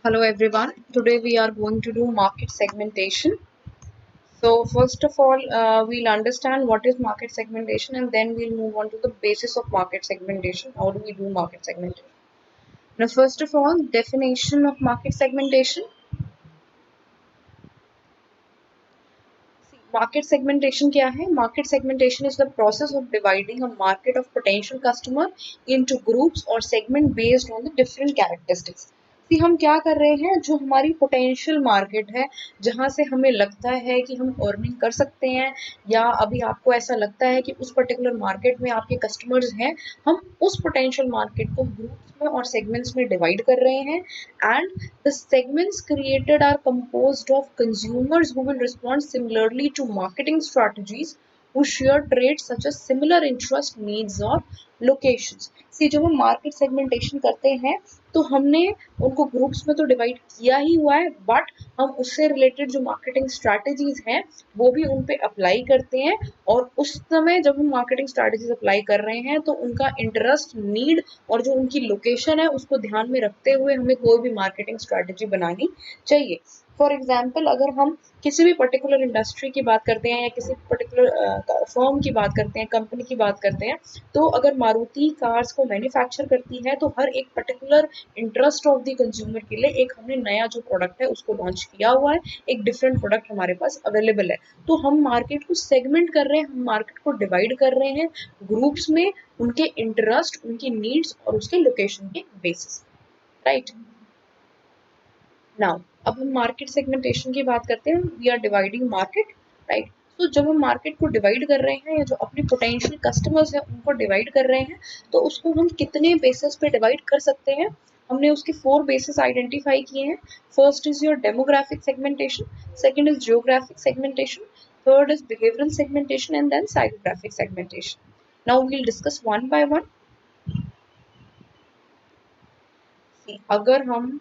Hello everyone. Today we are going to do market segmentation. So first of all, we'll understand what is market segmentation and then we'll move on to the basis of market segmentation. How do we do market segmentation? Now first of all, definition of market segmentation. Market segmentation क्या है? Market segmentation is the process of dividing a market of potential customer into groups or segment based on the different characteristics. कि हम क्या कर रहे हैं, जो हमारी पोटेंशियल मार्केट है, जहां से हमें लगता है कि हम अर्निंग कर सकते हैं, या अभी आपको ऐसा लगता है कि उस पर्टिकुलर मार्केट में आपके कस्टमर्स हैं, हम उस पोटेंशियल मार्केट को ग्रुप्स में और सेगमेंट्स में डिवाइड कर रहे हैं. And the segments created are composed of consumers who will respond similarly to marketing strategies who share traits such as similar interest, needs or locations. See, जब हम market segmentation करते हैं तो हमने उनको ग्रुप्स में तो डिवाइड किया ही हुआ है, बट हम उससे रिलेटेड जो मार्केटिंग स्ट्रैटेजीज हैं वो भी उन पे अप्लाई करते हैं. और उस समय जब हम मार्केटिंग स्ट्रैटेजीज अप्लाई कर रहे हैं तो उनका इंटरेस्ट, नीड और जो उनकी लोकेशन है उसको ध्यान में रखते हुए हमें कोई भी मार्केटिंग स्ट्रैटेजी बनानी चाहिए. फॉर एग्जाम्पल, अगर हम किसी भी पर्टिकुलर इंडस्ट्री की बात करते हैं या किसी पर्टिकुलर फर्म की बात करते हैं, कंपनी की बात करते हैं, तो अगर मारुति कार्स को मैन्युफैक्चर करती है तो हर एक particular interest of the consumer के लिए एक हमने नया जो प्रोडक्ट है उसको लॉन्च किया हुआ है, एक डिफरेंट प्रोडक्ट हमारे पास अवेलेबल है. तो हम मार्केट को सेगमेंट कर रहे हैं, हम मार्केट को डिवाइड कर रहे हैं ग्रुप्स में, उनके इंटरेस्ट, उनकी नीड्स और उसके लोकेशन के बेसिस. राइट नाउ अब हम मार्केट सेगमेंटेशन की बात करते हैं. We are dividing market, right. तो जब हम मार्केट को डिवाइड कर रहे हैं या जो अपने पोटेंशियल कस्टमर्स हैं उनको डिवाइड कर रहे हैं, तो उसको हम कितने बेसिस पे डिवाइड कर सकते हैं? हमने उसके 4 बेसिस आइडेंटिफाई किए हैं. First is your demographic segmentation, second is geographic segmentation, third is behavioural segmentation and then psychographic segmentation. Now we will discuss one by one. अगर हम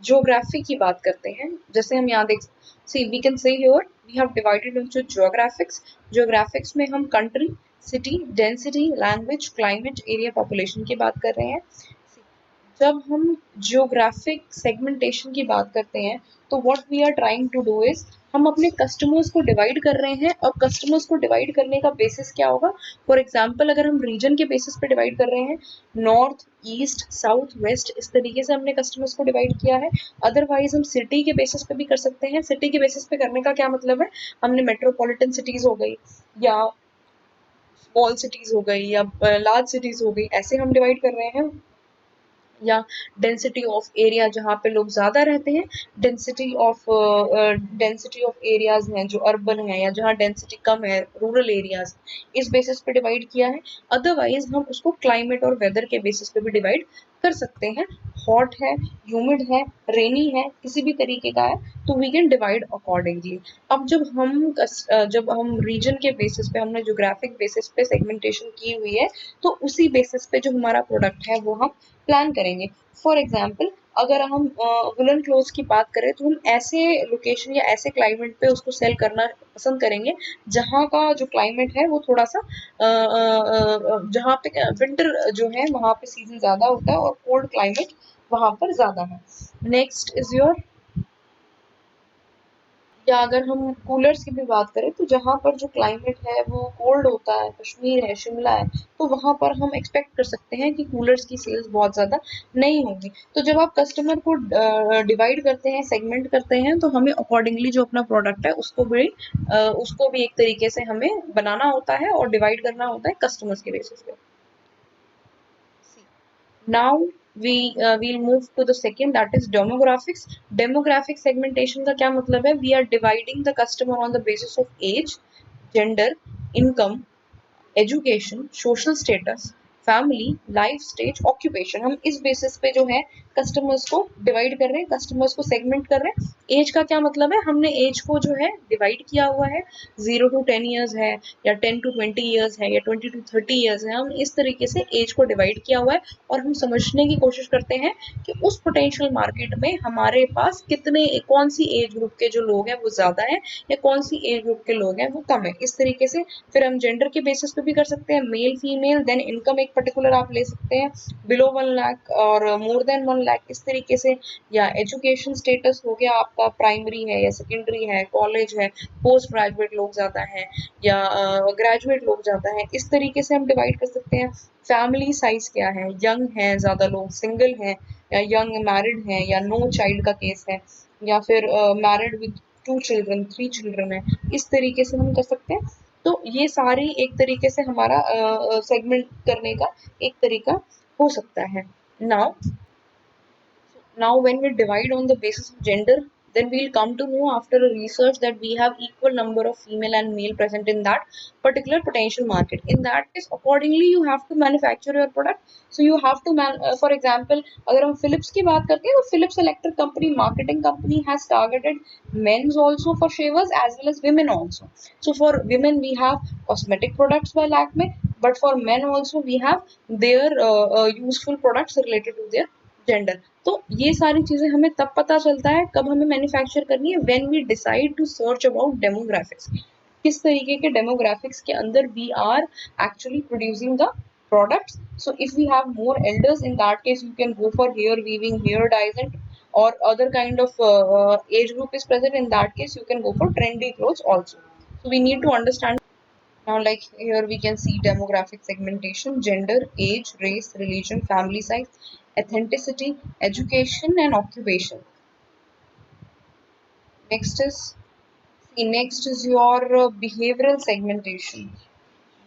ज्योग्राफी की बात करते हैं, जैसे हम यहाँ देख, see we can say here we have divided into geographics. Geographics में हम country, city, density, language, climate, area, population की बात कर रहे हैं. जब हम जियोग्राफिक सेगमेंटेशन की बात करते हैं तो what we are trying to do is, हम अपने कस्टमर्स को डिवाइड कर रहे हैं. और कस्टमर्स को डिवाइड करने का बेसिस क्या होगा? फॉर एग्जांपल, अगर हम रीजन के बेसिस पे डिवाइड कर रहे हैं, नॉर्थ, ईस्ट, साउथ, वेस्ट, इस तरीके से हमने कस्टमर्स को डिवाइड किया है. अदरवाइज हम सिटी के बेसिस पे भी कर सकते हैं. सिटी के बेसिस पे करने का क्या मतलब है? हमने मेट्रोपॉलिटन सिटीज हो गई या स्मॉल सिटीज हो गई या लार्ज सिटीज हो गई, ऐसे हम डिवाइड कर रहे हैं. या डेंसिटी ऑफ एरिया, जहाँ पे लोग ज़्यादा रहते हैं, डेंसिटी ऑफ एरियाज हैं जो अर्बन है, या जहाँ डेंसिटी कम है, रूरल एरियाज, इस बेसिस पे डिवाइड किया है. अदरवाइज हम उसको क्लाइमेट और वेदर के बेसिस पे भी डिवाइड कर सकते हैं. हॉट है, ह्यूमिड है, रेनी है, किसी भी तरीके का है, तो वी कैन डिवाइड अकॉर्डिंगली. अब जब हम रीजन के बेसिस पे, हमने ज्योग्राफिक बेसिस पे सेगमेंटेशन की हुई है, तो उसी बेसिस पे जो हमारा प्रोडक्ट है वो हम प्लान करेंगे. फॉर एग्जाम्पल, अगर हम वुलन क्लोथ्स की बात करें तो हम ऐसे लोकेशन या ऐसे क्लाइमेट पे उसको सेल करना पसंद करेंगे जहाँ का जो क्लाइमेट है वो थोड़ा सा जहाँ पे विंटर जो है वहाँ पे सीजन ज़्यादा होता है और कोल्ड क्लाइमेट वहाँ पर ज़्यादा है. नेक्स्ट इज योर, या अगर हम कूलर्स की भी बात करें तो जहाँ पर जो क्लाइमेट है वो कोल्ड होता है, कश्मीर है, शिमला है, तो वहाँ पर हम एक्सपेक्ट कर सकते हैं कि कूलर्स की सेल्स बहुत ज़्यादा नहीं होंगी. तो जब आप कस्टमर को डिवाइड करते हैं, सेगमेंट करते हैं, तो हमें अकॉर्डिंगली जो अपना प्रोडक्ट है उसको भी एक तरीके से हमें बनाना होता है और डिवाइड करना होता है कस्टमर्स के बेसिस पे. Now we'll move to the second, that is demographics. Demographic segmentation का क्या मतलब है? We are dividing the customer on the basis of age, gender, income, education, social status, family, life stage, occupation, हम इस basis पे जो है customers को डिवाइड कर रहे हैं, कस्टमर्स को सेगमेंट कर रहे हैं. एज का क्या मतलब है? हमने एज को जो है डिवाइड किया हुआ है, 0 to 10 ईयर्स है, या 10 to 20 ईयर्स है, या 20 to 30 ईयर्स है. हम इस तरीके से एज को डिवाइड किया हुआ है और हम समझने की कोशिश करते हैं कि उस पोटेंशियल मार्केट में हमारे पास कौन सी एज ग्रुप के जो लोग हैं वो ज़्यादा हैं या कौन सी एज ग्रुप के लोग हैं वो कम है. इस तरीके से फिर हम जेंडर के बेसिस पे भी कर सकते हैं, मेल, फीमेल, देन इनकम एक एक पर्टिकुलर आप ले सकते हैं बिलो 1 लाख और मोर देन 1 लाख, इस तरीके से। या एजुकेशन स्टेटस हो गया आपका, प्राइमरी है या सेकेंडरी है, कॉलेज है, पोस्ट ग्रेजुएट लोग ज़्यादा हैं या ग्रेजुएट लोग ज़्यादा हैं, इस तरीके से हम डिवाइड कर सकते हैं। फैमिली साइज क्या है, यंग है ज़्यादा लोग, सिंगल हैं या यंग मैरिड हैं या नो चाइल्ड का केस है, या फिर मैरिड विद 2 चिल्ड्रन 3 चिल्ड्रन है, इस तरीके से हम कर सकते हैं। तो ये सारी एक तरीके से हमारा सेगमेंट करने का एक तरीका हो सकता है। Now now, when we divide on the basis of gender, then we'll come to know after a research that we have equal number of female and male present in that particular potential market. In that case, accordingly, you have to manufacture your product. So you have to for example, अगर हम Philips की बात करते हैं तो Philips Electric Company marketing company has targeted men's also for shavers as well as women also. So for women we have cosmetic products by Lakme, but for men also we have their useful products related to their gender. तो ये सारी चीजें हमें तब पता चलता है कब हमें मैन्युफैक्चर करनी है, when we decide to search about demographics, किस तरीके के डेमोग्राफिक्स के अंदर we are actually producing the products. So if we have more elders, in that case you can go for hair weaving, hair dyes, and or other kind of age group is present, in that case you can go for trendy clothes also. So we need to understand. Now, like here we can see demographic segmentation, gender, age, race, religion, family size, authenticity, education, and occupation. Next is your behavioral segmentation.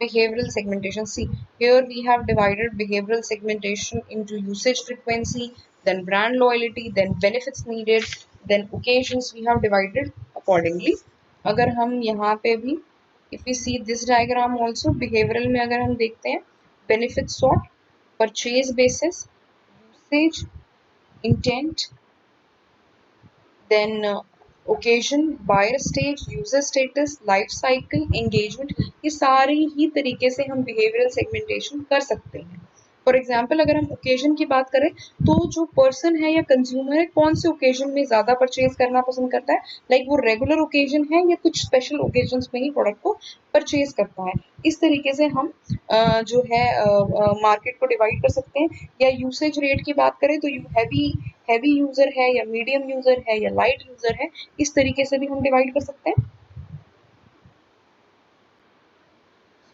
Behavioral segmentation. See, here we have divided behavioral segmentation into usage frequency, then brand loyalty, then benefits needed, then occasions. We have divided accordingly. अगर हम यहाँ पे भी if we see this diagram also, behavioral में अगर हम देखते हैं benefit sort, purchase basis, usage, intent, then occasion, buyer stage, user status, life cycle, engagement, ये सारी ही तरीके से हम behavioral segmentation कर सकते हैं। फॉर एग्जाम्पल अगर हम ओकेजन की बात करें तो जो पर्सन है या कंज्यूमर है कौन से ओकेजन में ज़्यादा परचेज करना पसंद करता है, लाइक वो रेगुलर ओकेजन है या कुछ स्पेशल ओकेजन में ही प्रोडक्ट को परचेज करता है। इस तरीके से हम जो है मार्केट को डिवाइड कर सकते हैं। या यूसेज रेट की बात करें तो हैवी हैवी यूज़र है या मीडियम यूज़र है या लाइट यूज़र है, इस तरीके से भी हम डिवाइड कर सकते हैं।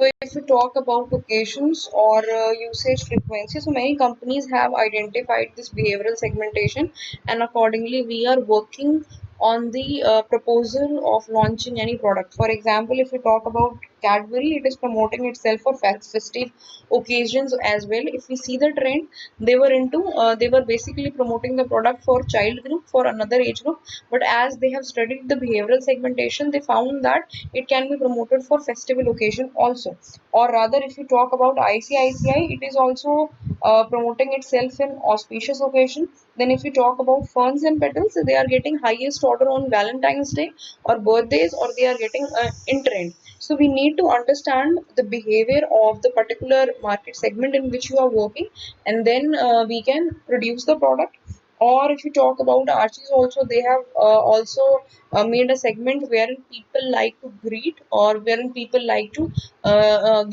So if we talk about occasions or usage frequency, so many companies have identified this behavioral segmentation, and accordingly we are working on the proposal of launching any product. For example, if we talk about Cadbury, it is promoting itself for festive occasions as well. If we see the trend, they were basically promoting the product for child group, for another age group, but as they have studied the behavioral segmentation, they found that it can be promoted for festival occasion also. Or rather, if you talk about ICICI, it is also promoting itself in auspicious occasion. Then if you talk about ferns and petals, they are getting highest order on Valentine's Day or birthdays, or they are getting in trend. So we need to understand the behavior of the particular market segment in which you are working, and then we can produce the product. Or if you talk about Archie's also, they have also made a segment wherein people like to greet, or wherein people like to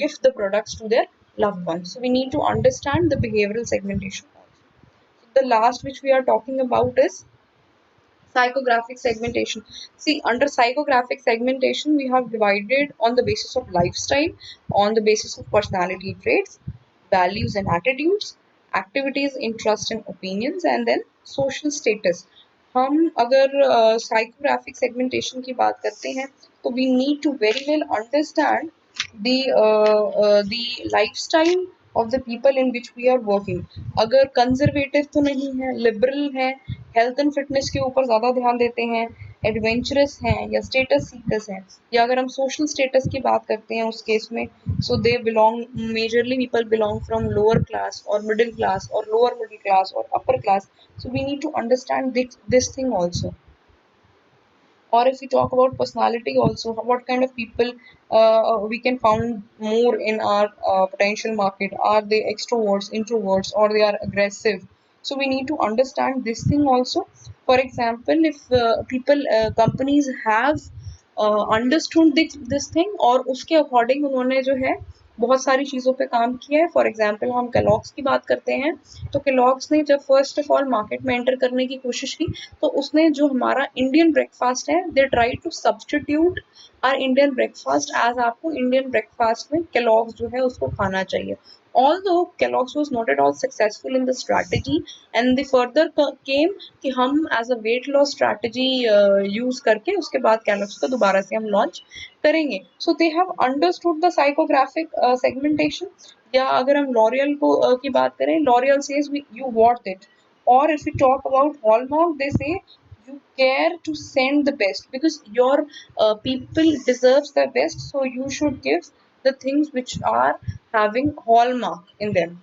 gift the products to their loved ones. So we need to understand the behavioral segmentation also. The last which we are talking about is psychographic segmentation. See, under psychographic segmentation, we have divided on the basis of lifestyle, on the basis of personality traits, values and attitudes, activities, interests and opinions, and then social status. हम अगर psychographic segmentation की बात करते हैं तो we need to very well understand the lifestyle of the people in which we are working. अगर conservative तो नहीं है, लिबरल है, हेल्थ एंड फिटनेस के ऊपर ज़्यादा ध्यान देते हैं, एडवेंचरस हैं या स्टेटस सीकर्स हैं, या अगर हम सोशल स्टेटस की बात करते हैं उस केस में, so they belong majorly people belong from lower class और मिडिल क्लास और लोअर मिडिल क्लास और upper class. So we need to understand this thing also. Or if we talk about personality also, what kind of people we can found more in our potential market. Are they extroverts, introverts, or they are aggressive? So we need to understand this thing also. For example, if companies have understood this thing, और उसके according उन्होंने जो है बहुत सारी चीज़ों पे काम किया है। फॉर एग्जांपल हम केलॉग्स की बात करते हैं, तो केलॉग्स ने जब फर्स्ट ऑफ ऑल मार्केट में एंटर करने की कोशिश की, तो उसने जो हमारा इंडियन ब्रेकफास्ट है, they try to substitute our Indian breakfast, as आपको इंडियन ब्रेकफास्ट में केलॉग्स जो है उसको खाना चाहिए। Although Kellogg's was not at all successful in the strategy, and the further came कि हम as a weight loss strategy use करके उसके बाद Kellogg's को दोबारा से हम launch करेंगे। So they have understood the psychographic segmentation। या अगर हम L'Oreal को की बात करें, L'Oreal says you worth it, or if we talk about Hallmark, they say you care to send the best because your people deserves the best, so you should give the things which are having hallmark in them,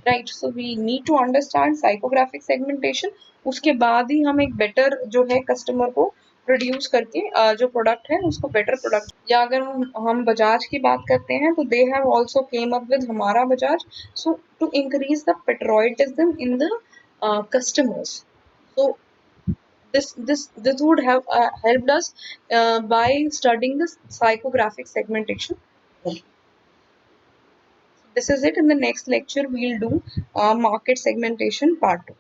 right? So we need to understand psychographic segmentation, उसके बाद ही हम एक better जो है customer को produce करके जो product है उसको बेटर प्रोडक्ट। या अगर हम बजाज की बात करते हैं, तो they have also came up with हमारा Bajaj, so to increase the patriotism in the customers। So this would have helped us by studying this psychographic segmentation. This is it. In the next lecture we'll do market segmentation part 2.